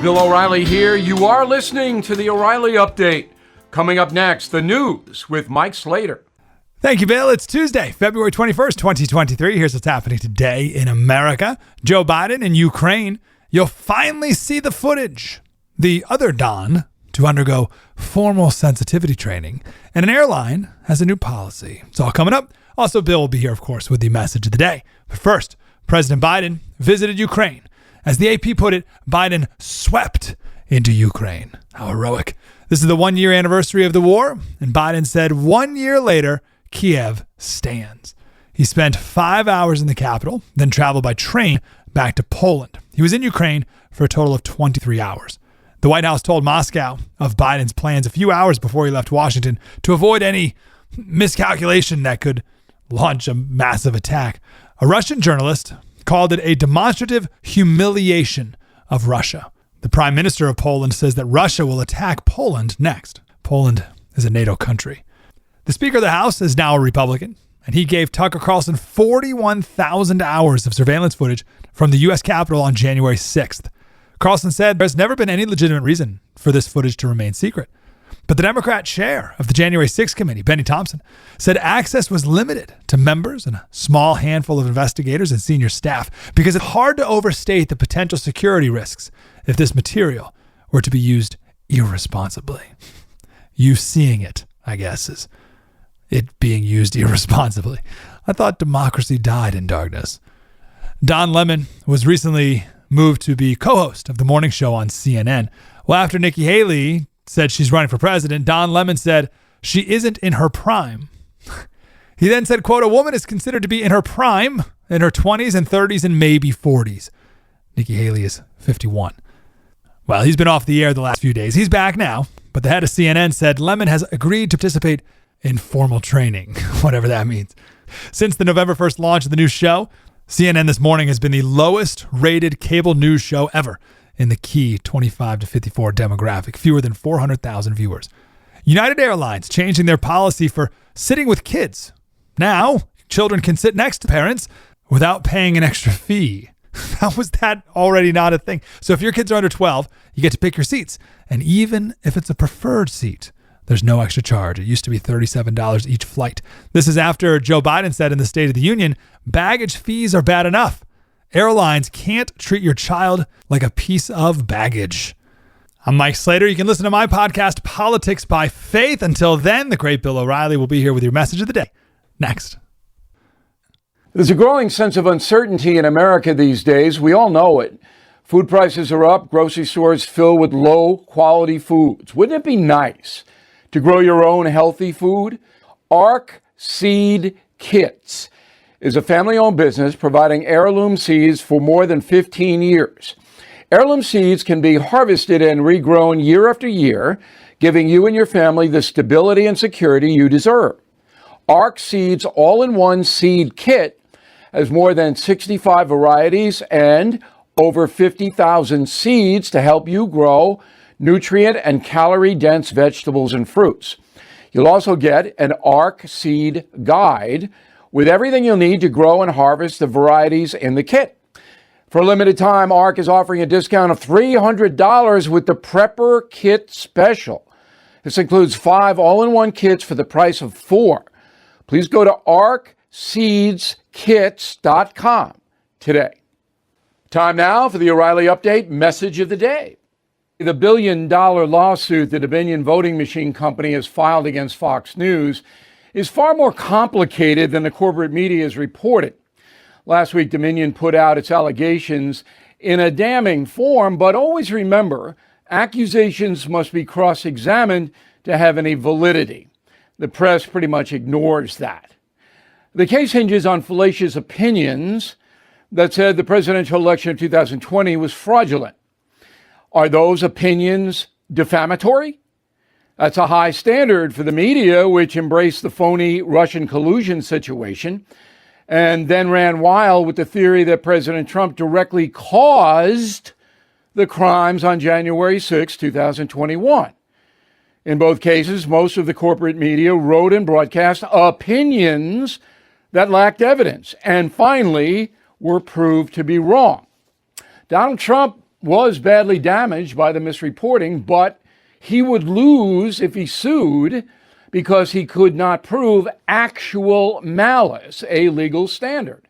Bill O'Reilly here. You are listening to the O'Reilly Update. Coming up next, the news with Mike Slater. Thank you, Bill. It's Tuesday, February 21st, 2023. Here's what's happening today in America. Joe Biden in Ukraine. You'll finally see the footage. The other Don to undergo formal sensitivity training. And an airline has a new policy. It's all coming up. Also, Bill will be here, of course, with the message of the day. But first, President Biden visited Ukraine. As the AP put it, Biden swept into Ukraine. How heroic. This is the 1-year anniversary of the war, and Biden said 1 year later, Kiev stands. He spent 5 hours in the capital, then traveled by train back to Poland. He was in Ukraine for a total of 23 hours. The White House told Moscow of Biden's plans a few hours before he left Washington to avoid any miscalculation that could launch a massive attack. A Russian journalist called it a demonstrative humiliation of Russia. The Prime Minister of Poland says that Russia will attack Poland next. Poland is a NATO country. The Speaker of the House is now a Republican, and he gave Tucker Carlson 41,000 hours of surveillance footage from the U.S. Capitol on January 6th. Carlson said there's never been any legitimate reason for this footage to remain secret. But the Democrat chair of the January 6th committee, Benny Thompson, said access was limited to members and a small handful of investigators and senior staff because it's hard to overstate the potential security risks if this material were to be used irresponsibly. You seeing it, I guess, is it being used irresponsibly. I thought democracy died in darkness. Don Lemon was recently moved to be co-host of the morning show on CNN. Well, after Nikki Haley said she's running for president, Don Lemon said she isn't in her prime. He then said, quote, a woman is considered to be in her prime in her 20s and 30s and maybe 40s. Nikki Haley is 51. Well, he's been off the air the last few days. He's back now, but the head of CNN said Lemon has agreed to participate in formal training, whatever that means. Since the November 1st launch of the new show, CNN This Morning has been the lowest rated cable news show ever in the key 25 to 54 demographic, fewer than 400,000 viewers. United Airlines changing their policy for sitting with kids. Now, children can sit next to parents without paying an extra fee. How was that already not a thing? So if your kids are under 12, you get to pick your seats. And even if it's a preferred seat, there's no extra charge. It used to be $37 each flight. This is after Joe Biden said in the State of the Union, baggage fees are bad enough. Airlines can't treat your child like a piece of baggage. I'm Mike Slater. You can listen to my podcast, Politics by Faith. Until then, the great Bill O'Reilly will be here with your message of the day. Next. There's a growing sense of uncertainty in America these days. We all know it. Food prices are up, grocery stores filled with low-quality foods. Wouldn't it be nice to grow your own healthy food? Ark Seed Kits is a family-owned business providing heirloom seeds for more than 15 years. Heirloom seeds can be harvested and regrown year after year, giving you and your family the stability and security you deserve. Ark Seeds All-in-One Seed Kit has more than 65 varieties and over 50,000 seeds to help you grow nutrient and calorie-dense vegetables and fruits. You'll also get an Ark Seed Guide with everything you'll need to grow and harvest the varieties in the kit. For a limited time, Ark is offering a discount of $300 with the Prepper Kit Special. This includes 5 all-in-one kits for the price of 4. Please go to arkseedskits.com today. Time now for the O'Reilly Update message of the day. The billion-dollar lawsuit the Dominion voting machine company has filed against Fox News is far more complicated than the corporate media is reporting. Last week, Dominion put out its allegations in a damning form, but always remember, accusations must be cross-examined to have any validity. The press pretty much ignores that. The case hinges on fallacious opinions that said the presidential election of 2020 was fraudulent. Are those opinions defamatory? That's a high standard for the media, which embraced the phony Russian collusion situation and then ran wild with the theory that President Trump directly caused the crimes on January 6, 2021. In both cases, most of the corporate media wrote and broadcast opinions that lacked evidence and finally were proved to be wrong. Donald Trump was badly damaged by the misreporting, but he would lose if he sued because he could not prove actual malice, a legal standard.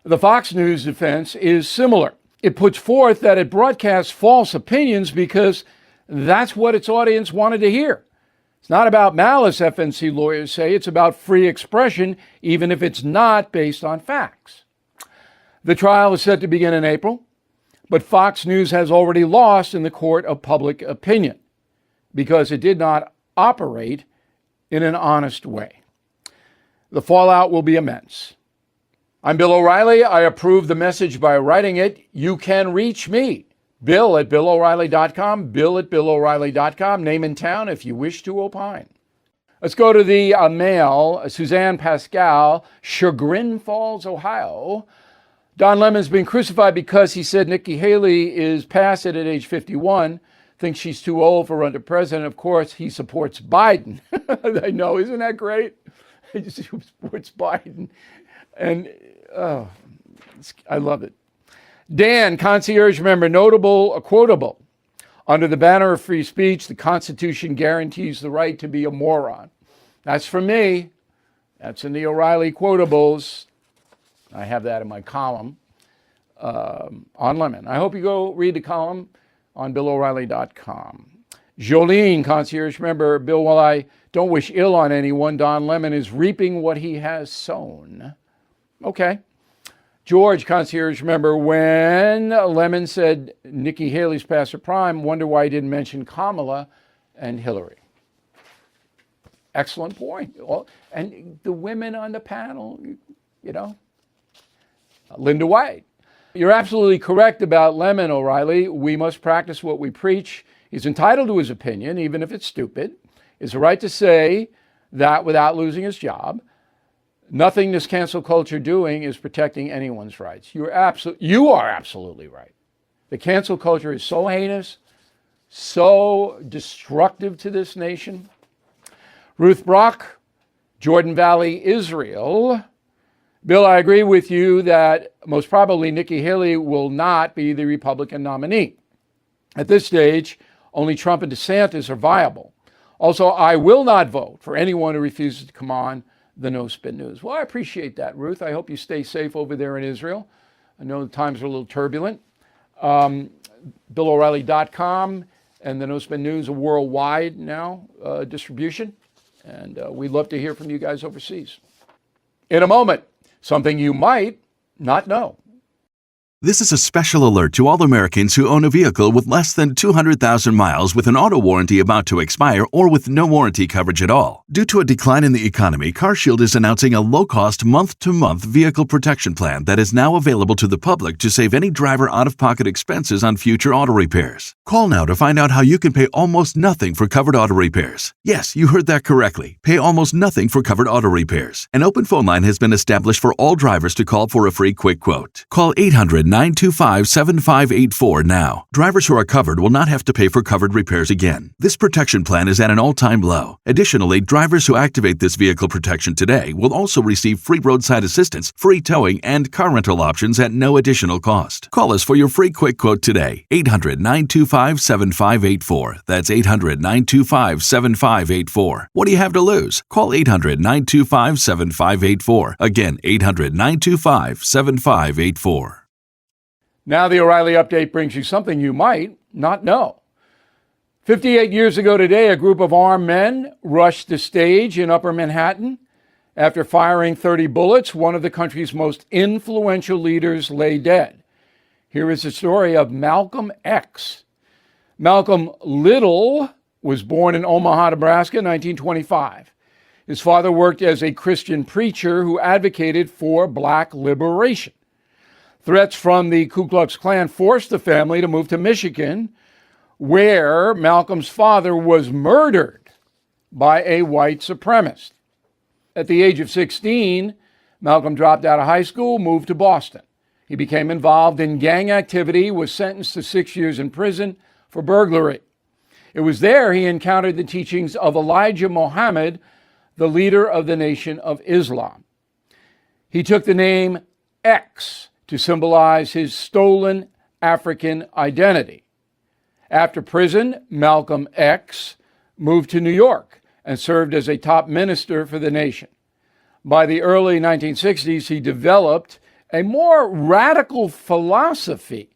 The Fox News defense is similar. It puts forth that it broadcasts false opinions because that's what its audience wanted to hear. It's not about malice, FNC lawyers say. It's about free expression, even if it's not based on facts. The trial is set to begin in April, but Fox News has already lost in the court of public opinion because it did not operate in an honest way. The fallout will be immense. I'm Bill O'Reilly. I approve the message by writing it. You can reach me, Bill at BillO'Reilly.com, Bill at BillO'Reilly.com, name and town if you wish to opine. Let's go to the mail. Suzanne Pascal, Chagrin Falls, Ohio. Don Lemon's been crucified because he said Nikki Haley is past it at age 51, thinks she's too old for run for president. Of course, he supports Biden. I know, isn't that great? He just supports Biden. And I love it. Dan, concierge member, notable, quotable. Under the banner of free speech, the Constitution guarantees the right to be a moron. That's for me. That's in the O'Reilly quotables. I have that in my column on Lemon. I hope you go read the column on BillO'Reilly.com. Jolene, concierge member, Bill, while I don't wish ill on anyone, Don Lemon is reaping what he has sown. Okay. George, concierge member, when Lemon said Nikki Haley's past her prime, wonder why he didn't mention Kamala and Hillary. Excellent point. And the women on the panel, you know, Linda White. You're absolutely correct about Lemon, O'Reilly. We must practice what we preach. He's entitled to his opinion, even if it's stupid. It's a right to say that without losing his job. Nothing this cancel culture doing is protecting anyone's rights. You are absolutely right. The cancel culture is so heinous, so destructive to this nation. Ruth Brock, Jordan Valley, Israel. Bill, I agree with you that most probably Nikki Haley will not be the Republican nominee. At this stage, only Trump and DeSantis are viable. Also, I will not vote for anyone who refuses to come on the No Spin News. Well, I appreciate that, Ruth. I hope you stay safe over there in Israel. I know the times are a little turbulent. BillO'Reilly.com and the No Spin News are worldwide now distribution. And we'd love to hear from you guys overseas. In a moment, something you might not know. This is a special alert to all Americans who own a vehicle with less than 200,000 miles with an auto warranty about to expire or with no warranty coverage at all. Due to a decline in the economy, CarShield is announcing a low-cost month-to-month vehicle protection plan that is now available to the public to save any driver out-of-pocket expenses on future auto repairs. Call now to find out how you can pay almost nothing for covered auto repairs. Yes, you heard that correctly. Pay almost nothing for covered auto repairs. An open phone line has been established for all drivers to call for a free quick quote. Call 800-925-7584 now. Drivers who are covered will not have to pay for covered repairs again. This protection plan is at an all-time low. Additionally, drivers who activate this vehicle protection today will also receive free roadside assistance, free towing, and car rental options at no additional cost. Call us for your free quick quote today. 800-925-7584. That's 800-925-7584. What do you have to lose? Call 800-925-7584. Again, 800-925-7584. Now the O'Reilly Update brings you something you might not know. 58 years ago today, a group of armed men rushed the stage in Upper Manhattan. After firing 30 bullets, one of the country's most influential leaders lay dead. Here is the story of Malcolm X. Malcolm Little was born in Omaha, Nebraska, in 1925. His father worked as a Christian preacher who advocated for black liberation. Threats from the Ku Klux Klan forced the family to move to Michigan, where Malcolm's father was murdered by a white supremacist. At the age of 16, Malcolm dropped out of high school, moved to Boston. He became involved in gang activity, was sentenced to 6 years in prison for burglary. It was there he encountered the teachings of Elijah Muhammad, the leader of the Nation of Islam. He took the name X to symbolize his stolen African identity. After prison, Malcolm X moved to New York and served as a top minister for the nation. By the early 1960s, he developed a more radical philosophy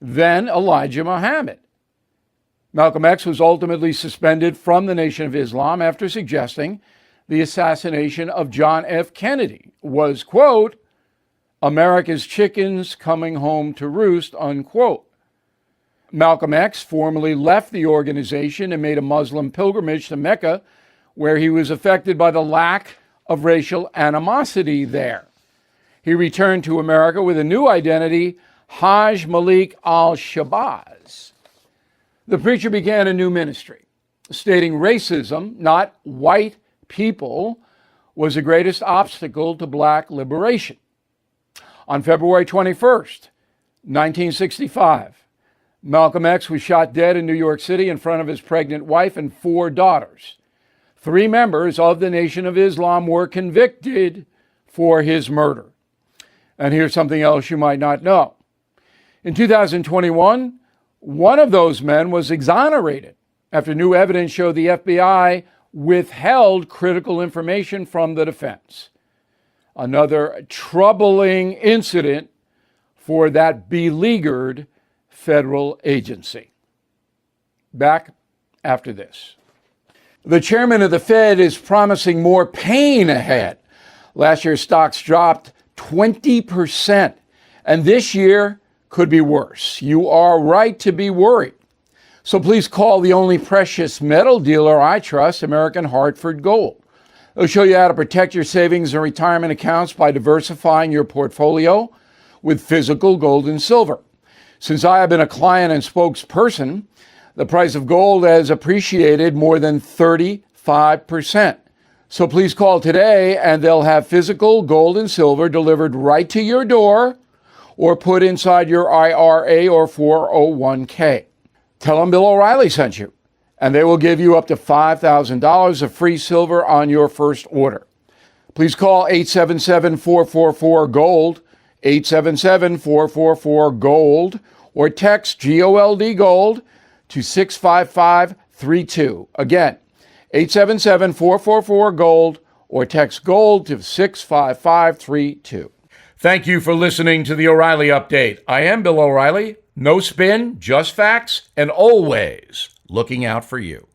than Elijah Muhammad. Malcolm X was ultimately suspended from the Nation of Islam after suggesting the assassination of John F. Kennedy was, quote, America's chickens coming home to roost, unquote. Malcolm X formally left the organization and made a Muslim pilgrimage to Mecca, where he was affected by the lack of racial animosity there. He returned to America with a new identity, Haj Malik al-Shabazz. The preacher began a new ministry, stating racism, not white people, was the greatest obstacle to black liberation. On February 21st, 1965, Malcolm X was shot dead in New York City in front of his pregnant wife and 4 daughters. 3 members of the Nation of Islam were convicted for his murder. And here's something else you might not know. In 2021, one of those men was exonerated after new evidence showed the FBI withheld critical information from the defense. Another troubling incident for that beleaguered federal agency. Back after this. The chairman of the Fed is promising more pain ahead. Last year, stocks dropped 20%, and this year could be worse. You are right to be worried. So please call the only precious metal dealer I trust, American Hartford Gold. They'll show you how to protect your savings and retirement accounts by diversifying your portfolio with physical gold and silver. Since I have been a client and spokesperson, the price of gold has appreciated more than 35%. So please call today and they'll have physical gold and silver delivered right to your door or put inside your IRA or 401k. Tell them Bill O'Reilly sent you, and they will give you up to $5,000 of free silver on your first order. Please call 877-444-GOLD, 877-444-GOLD, or text GOLD GOLD to 65532. Again, 877-444-GOLD, or text GOLD to 65532. Thank you for listening to the O'Reilly Update. I am Bill O'Reilly. No spin, just facts, and always looking out for you.